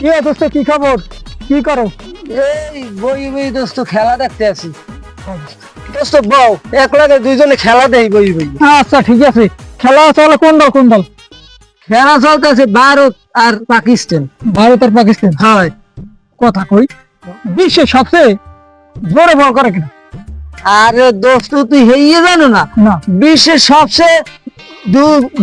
কি দোস্ত, কি খবর, কি করো? এই বই বই দোস্ত, খেলা দেখতে আছি। দোস্ত বউ এক লাগে দুইজনে খেলা দেই বই বই। আচ্ছা ঠিক আছে, খেলা চলে কোন দল কোন দল? খেলা চলতেছে ভারত আর পাকিস্তান। ভারত আর পাকিস্তান। হয় কথা কই, বিশ্বের সবচেয়ে জোরে বল করে কিনা? আরে দোস্ত তুই হেইয়ে জানো না, না। বিশ্বের সবচেয়ে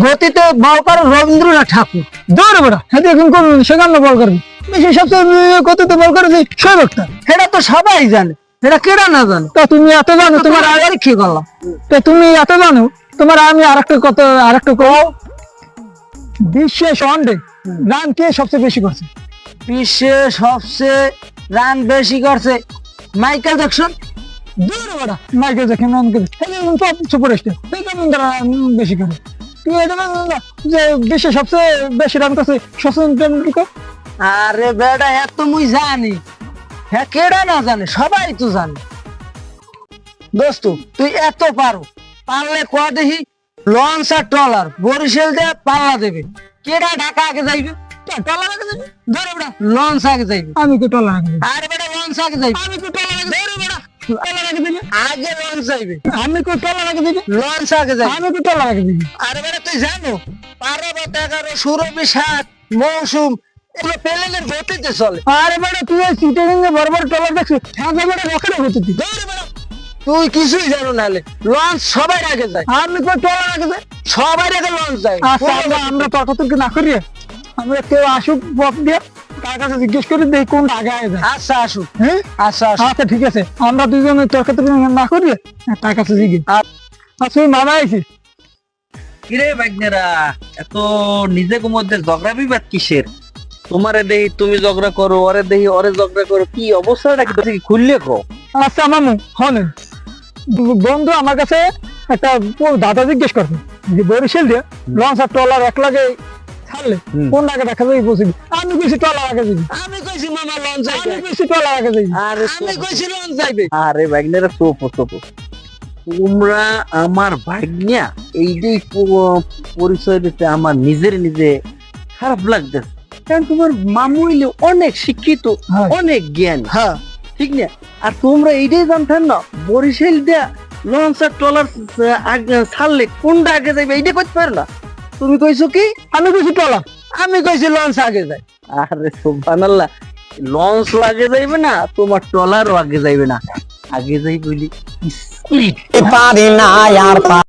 গতিতে বল করে রবীন্দ্রনাথ ঠাকুর। জোরে বেড়া, হ্যাঁ এখন কোন সেখানে বল করবি? বিশ্বের সবচেয়ে গতিতে বল করেছে শোয়েব আখতার। এটা তো সবাই জানে, এটা কেডা না জানে? তা তুমি এত জানো, তোমার আগে কি করলাম? তা তুমি এত জানো, তোমার আমি আরেকটা কথা আরেকটা কও। বিশ্বের ওয়ানডে রান কে সবচেয়ে বেশি করছে? বিশ্বে সবচেয়ে রান বেশি করছে মাইকেল জ্যাকসন। জোরে বেড়া, মাইকেল জ্যাকসন রান করে টপ সুপারস্টার, রান বেশি করে। তুমি এটা জানো না যে বিশ্বের সবচেয়ে বেশি রান করছে সচিন তেন্ডুলকর? আরে বেটা এত মুই জানি, হ্যাঁ কেডা না জানে, সবাই তো জানে। দোস্ত তুই এত পারো, পারলে কোয়া দেখি লঞ্চ আর ট্রলার বরিশাল দিয়ে পাল্লা দেবে, কেডা ঢাকা আগে যাইবে? টলার আগে যাবে? ধরে বেটা লঞ্চ আগে যাইবে। আমি তো টলার আগে যাবো। আরে বেটা লঞ্চ আগে যাইবে। আমি তো টলার আগে ধরে বেড়া, টলার আগে দিবি? আগে লঞ্চ যাইবে, আমি তো টলার আগে দিবি? লঞ্চ আগে যাইবে। আমি তো টলার আগে দিবি। আরে বেটা তুই জানো পার্বত 11 সুরভি 7 মৌসুম এগুলো প্লেনের গতিতে চলে। আরে বেটা তুই ওই চিটাগাং এ বড় বড় টলার দেখছিস? হ্যাঁ বেটা রকেটে হচ্ছে তুই। ধরে বেটা তুই কিছুই জানো না, লঞ্চ সবাই আগে যায়, আমি তো টলার আগে যাই। সবাই আগে লঞ্চ যায়। আচ্ছা আমরা তর্কতর্ক না করি, আমরা কেউ আসুক পথ দিয়ে তার কাছে জিজ্ঞেস করি দেখি কোনটা আগে আগে যায়। আচ্ছা আসুক, হ্যাঁ আচ্ছা আসুক। আচ্ছা ঠিক আছে, আমরা দুজনে তর্কতর্ক না করি, তার কাছে জিজ্ঞেস। আচ্ছা তুই মামা আইছিস? কিরে বাইকনেরা, এত নিজেকে মধ্যে ঝগড়া বিবাদ কিসের? তোমারে দেহি তুমি ঝগড়া করো, ওরে দেহি ওরে ঝগড়া করো, কি অবস্থাটা কি তুমি খুললে কো? আচ্ছা মামু হনেন, বন্ধু আমার কাছে একটা দাদা জিজ্ঞেস করছে যে বরিশাল দিয়ে লঞ্চ আর ট্রলার এক লাগে ছাড়লে কোন আগে দেখা যাবে বলছি। আমি কইছি ট্রলার আগে যাবি। আমি কইছি মামা লঞ্চ আমি যাইবে। কইছি ট্রলার আগে যাবি। আরে আমি কইছি লঞ্চ যাইবে। আরে বাইকনেরা সোপো সোপো, তোমরা আমার ভাগ্নিয়া এইটাই পরিচয় দিতে আমার নিজের নিজে খারাপ লাগতেছে। কারণ তোমার মামু হইলে অনেক শিক্ষিত, হ্যাঁ। অনেক জ্ঞান, হ্যাঁ ঠিক না? আর তোমরা এইটাই জানতেন না বরিশাল দিয়া লঞ্চ আর ট্রলার ছাড়লে কোনটা আগে যাবে এইটা করতে পারো না। তুমি কইছো কি? আমি কইছি ট্রলার। আমি কইছি লঞ্চ আগে যায়। আরে সুবহানাল্লাহ, লঞ্চ আগে যাইবে না, তোমার ট্রলারও আগে যাইবে না, আগে যাই বলি স্পিড। পারি না আর